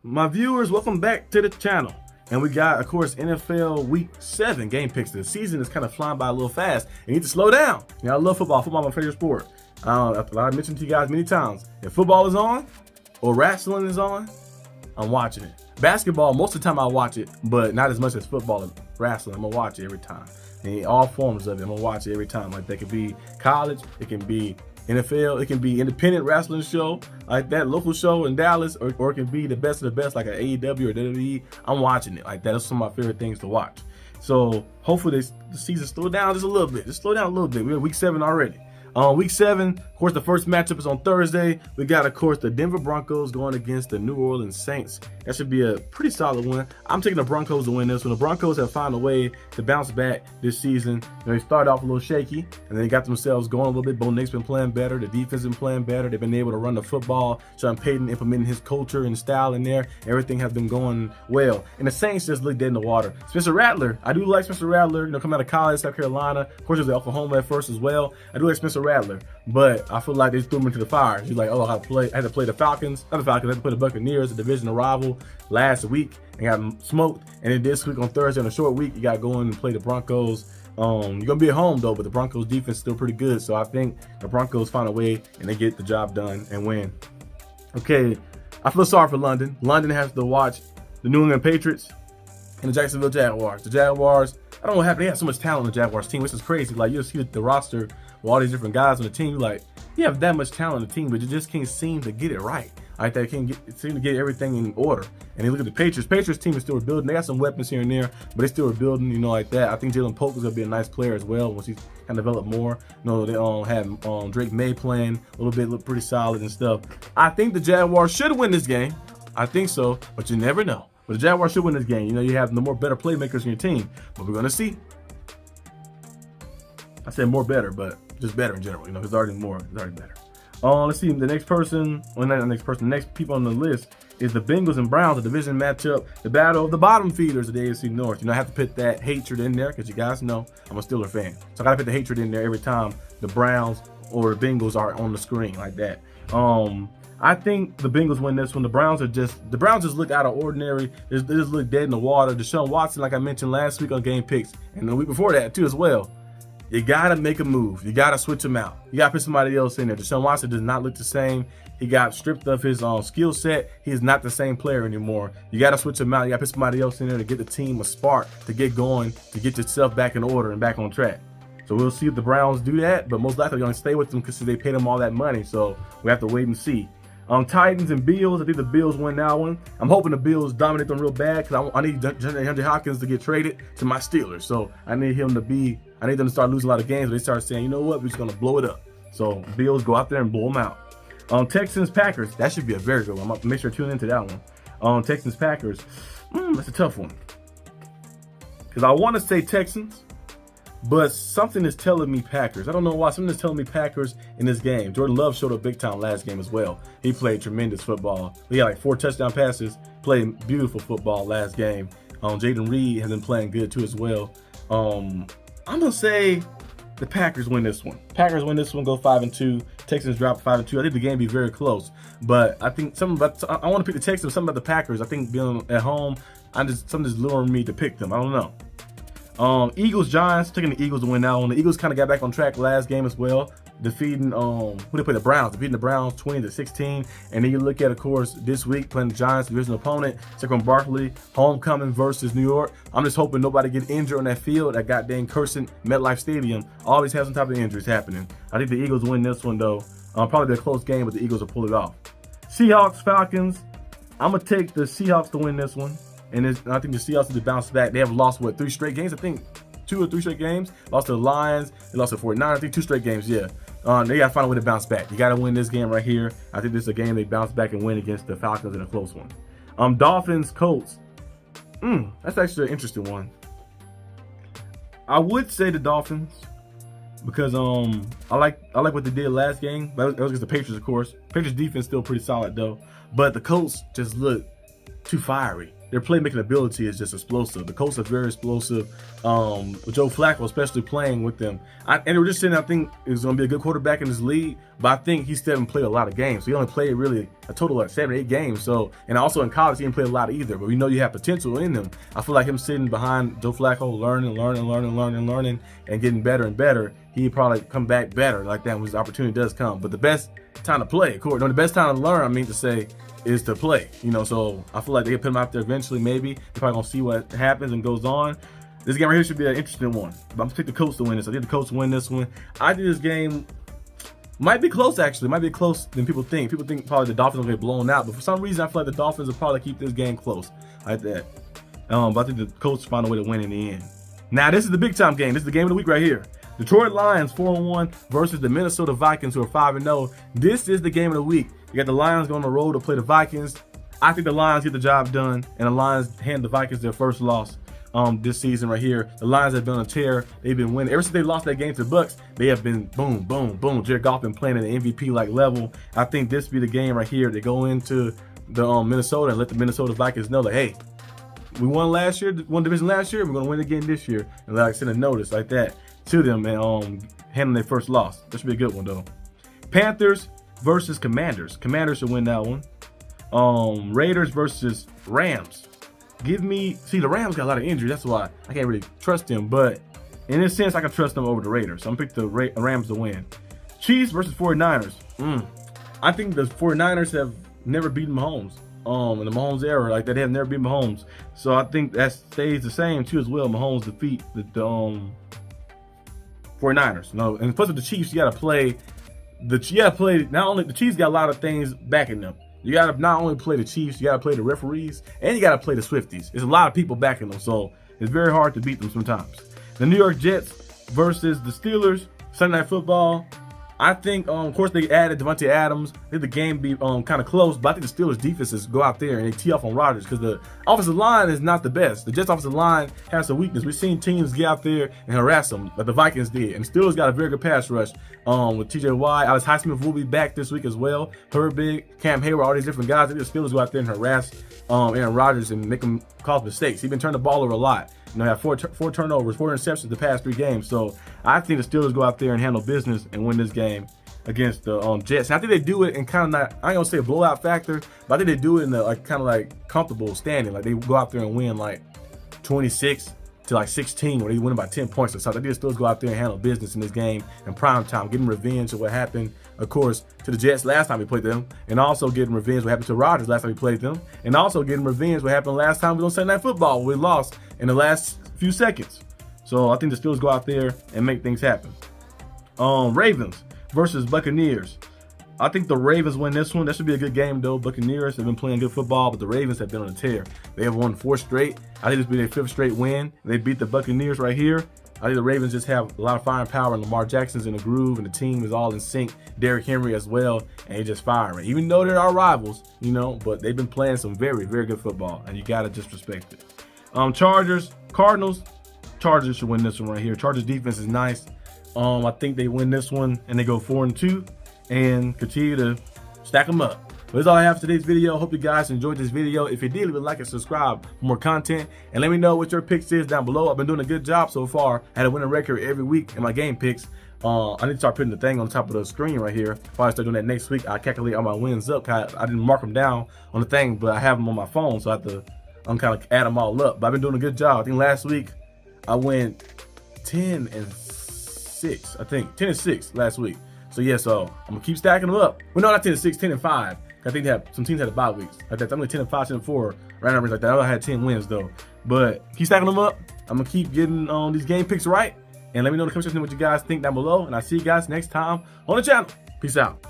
My viewers, welcome back to the channel. And we got, of course, NFL Week 7 game picks. The season is kind of flying by a little fast. You need to slow down. You know, I love football. Football is my favorite sport. I mentioned to you guys many times, if football is on or wrestling is on, I'm watching it. Basketball, most of the time I watch it, but not as much as football and wrestling. I'm going to watch it every time. In all forms of it, I'm going to watch it every time. Like, that could be college, it can be NFL, it can be independent wrestling show, like that local show in Dallas, or it can be the best of the best, like an AEW or WWE. I'm watching it. Like, that is some of my favorite things to watch. So hopefully the season slow down just a little bit. Just slow down a little bit. We're in week 7 already. Week 7, of course, the first matchup is on Thursday. We got, of course, the Denver Broncos going against the New Orleans Saints. That should be a pretty solid one. I'm taking the Broncos to win this one. The Broncos have found a way to bounce back this season. You know, they started off a little shaky, and then they got themselves going a little bit. Bo Nick's been playing better. The defense been playing better. They've been able to run the football. Sean Payton implementing his culture and style in there. Everything has been going well. And the Saints just look dead in the water. Spencer Rattler, I do like Spencer Rattler. You know, coming out of college, South Carolina. Of course, there's Oklahoma at first as well. I do like Spencer Rattler, but I feel like they threw him into the fire. He's like, oh, I had to play the Falcons. Not the Falcons, I had to play the Buccaneers, the divisional rival, last week, and got smoked. And then this week on Thursday, on a short week, you got to go in and play the Broncos. You're going to be at home, though, but the Broncos defense is still pretty good. So I think the Broncos find a way, and they get the job done and win. Okay, I feel sorry for London. London has to watch the New England Patriots and the Jacksonville Jaguars. The Jaguars, I don't know what happened. They have so much talent on the Jaguars team, which is crazy. Like, you'll see the roster with all these different guys on the team. You're like, you have that much talent on the team, but you just can't seem to get it right. Like, they can't seem to get everything in order. And you look at the Patriots. Patriots team is still rebuilding. They got some weapons here and there, but they still rebuilding, you know, like that. I think Jalen Polk is going to be a nice player as well once he's kind of developed more. You know, they have Drake May playing a little bit, look pretty solid and stuff. I think the Jaguars should win this game. I think so, but you never know. But the Jaguars should win this game. You know, you have the more better playmakers in your team, but we're going to see. I said more better, but just better in general. You know, it's already better. Let's see, the next person, well, not the next person, the next people on the list is the Bengals and Browns, a division matchup, the battle of the bottom feeders of the AFC North. You know, I have to put that hatred in there because you guys know I'm a Steeler fan. So I got to put the hatred in there every time the Browns or the Bengals are on the screen like that. I think the Bengals win this one. The Browns just look out of ordinary. They just look dead in the water. Deshaun Watson, like I mentioned last week on Game Picks, and the week before that too as well. You got to make a move. You got to switch him out. You got to put somebody else in there. Deshaun Watson does not look the same. He got stripped of his skill set. He is not the same player anymore. You got to switch him out. You got to put somebody else in there to get the team a spark, to get going, to get yourself back in order and back on track. So we'll see if the Browns do that, but most likely they're going to stay with them because they paid them all that money. So we have to wait and see. Titans and Bills, I think the Bills win that one. I'm hoping the Bills dominate them real bad because I need DeAndre Hopkins to get traded to my Steelers. So I need them to start losing a lot of games. They start saying, you know what, we're just going to blow it up. So Bills go out there and blow them out. Texans, Packers, that should be a very good one. I'm going to make sure to tune into that one. Texans, Packers, that's a tough one. Because I want to say Texans, but something is telling me Packers. I don't know why. Something is telling me Packers in this game. Jordan Love showed up big time last game as well. He played tremendous football. He had like 4 touchdown passes, played beautiful football last game. Jaden Reed has been playing good too as well. I'm going to say the Packers win this one. Packers win this one, go 5-2. Texans drop 5-2. I think the game be very close. But I think I want to pick the Texans, something about the Packers. I think being at home, something is luring me to pick them. I don't know. Eagles, Giants, taking the Eagles to win that one. The Eagles kind of got back on track last game as well, defeating who they play, the Browns, defeating the Browns 20-16. And then you look at, of course, this week playing the Giants, divisional opponent, Saquon Barkley, homecoming versus New York. I'm just hoping nobody get injured on that field, that goddamn cursing MetLife Stadium. Always have some type of injuries happening. I think the Eagles win this one though. Probably be a close game, but the Eagles will pull it off. Seahawks, Falcons. I'm gonna take the Seahawks to win this one. And I think the Seahawks need to bounce back. They have lost, 3 straight games? I think 2 or 3 straight games. Lost to the Lions. They lost to 49. I think 2 straight games, yeah. They got to find a way to bounce back. You got to win this game right here. I think this is a game they bounce back and win against the Falcons in a close one. Dolphins, Colts. That's actually an interesting one. I would say the Dolphins because I like what they did last game. That was against the Patriots, of course. Patriots defense still pretty solid, though. But the Colts just look too fiery. their playmaking ability is just explosive. The Colts are very explosive. With Joe Flacco, especially playing with them. And Richardson, I think, is going to be a good quarterback in this league, but I think he still hasn't played a lot of games. So he only played really a total of 7 or 8 games. So, and also in college, he didn't play a lot either. But we know you have potential in him. I feel like him sitting behind Joe Flacco, learning, and getting better and better, he'd probably come back better like that when his opportunity does come. But the best time to play, of course, the best time to learn, I mean to say, is to play. So I feel like they can put him out there eventually. Maybe they're probably gonna see what happens and goes on. This game right here should be an interesting one. But I'm gonna take the Colts to win this. I think the Colts win this one. I think this game might be close, actually. Might be closer than people think. People think probably the Dolphins will get blown out, but for some reason I feel like the Dolphins will probably keep this game close like that. But I think the Colts find a way to win in the end. Now this is the big time game. This is the game of the week right here. Detroit Lions 4-1 versus the Minnesota Vikings, who are 5-0. This is the game of the week. You got the Lions going on the road to play the Vikings. I think the Lions get the job done, and the Lions hand the Vikings their first loss this season right here. The Lions have been on a tear. They've been winning. Ever since they lost that game to the Bucs, they have been boom, boom, boom. Jared Goff been playing at an MVP-like level. I think this be the game right here. They go into the Minnesota and let the Minnesota Vikings know that, hey, we won last year, won division last year. We're going to win again this year. And like send a notice like that to them and hand them their first loss. That should be a good one, though. Panthers versus Commanders. Commanders should win that one. Raiders versus Rams. See, the Rams got a lot of injuries. That's why I can't really trust them. But in this sense, I can trust them over the Raiders. So I'm going to pick the Rams to win. Chiefs versus 49ers. I think the 49ers have never beaten Mahomes. In the Mahomes era, like that, they have never beaten Mahomes. So I think that stays the same too as well. Mahomes defeat the 49ers. And plus with the Chiefs, you gotta play not only the Chiefs got a lot of things backing them. You gotta not only play the Chiefs, you gotta play the referees, and you gotta play the Swifties. There's a lot of people backing them, so it's very hard to beat them sometimes. The New York Jets versus the Steelers, Sunday Night Football. I think, of course, they added Devontae Adams. I think the game be kind of close, but I think the Steelers' defenses go out there and they tee off on Rodgers because the offensive line is not the best. The Jets' offensive line has some weakness. We've seen teams get out there and harass them, like the Vikings did. And the Steelers got a very good pass rush with T.J. Watt. Alex Highsmith will be back this week as well. Herbig, Cam Hayward, all these different guys. I think the Steelers go out there and harass Aaron Rodgers and make him cause mistakes. He's been turning the ball over a lot. Have four turnovers, 4 interceptions the past 3 games. So I think the Steelers go out there and handle business and win this game against the Jets. And I think they do it in kind of not, I ain't gonna say a blowout factor, but I think they do it in the kind of comfortable standing. Like they go out there and win 26 to 16, where they win by 10 points or something. I think the Steelers go out there and handle business in this game in prime time, getting revenge of what happened, of course, to the Jets last time we played them, and also getting revenge what happened to Rodgers last time we played them, and also getting revenge what happened last time we was on Sunday Night Football. We lost in the last few seconds. So I think the Steelers go out there and make things happen. Ravens versus Buccaneers. I think the Ravens win this one. That should be a good game, though. Buccaneers have been playing good football, but the Ravens have been on a tear. They have won 4 straight. I think this will be their 5th straight win. They beat the Buccaneers right here. I think the Ravens just have a lot of firepower, and Lamar Jackson's in the groove, and the team is all in sync. Derrick Henry as well, and he's just firing. Even though they're our rivals, but they've been playing some very, very good football, and you got to just respect it. Chargers, Cardinals. Chargers should win this one right here. Chargers defense is nice. I think they win this one, and they go 4-2. And continue to stack them up. But that's all I have for today's video. Hope you guys enjoyed this video. If you did, leave a like and subscribe for more content. And let me know what your picks is down below. I've been doing a good job so far. I had a winning record every week in my game picks. I need to start putting the thing on top of the screen right here. If I start doing that next week, I calculate all my wins up. I didn't mark them down on the thing, but I have them on my phone, so I have to kind of add them all up. But I've been doing a good job. I think last week I went 10-6. I think 10-6 last week. So yeah, so I'm gonna keep stacking them up. Well, no, not 10-6, 10-5. I think some teams had a bye weeks. Like that, I'm like 10-5, 10-4, right numbers like that. I had 10 wins though. But keep stacking them up. I'm gonna keep getting these game picks right. And let me know in the comment section what you guys think down below. And I'll see you guys next time on the channel. Peace out.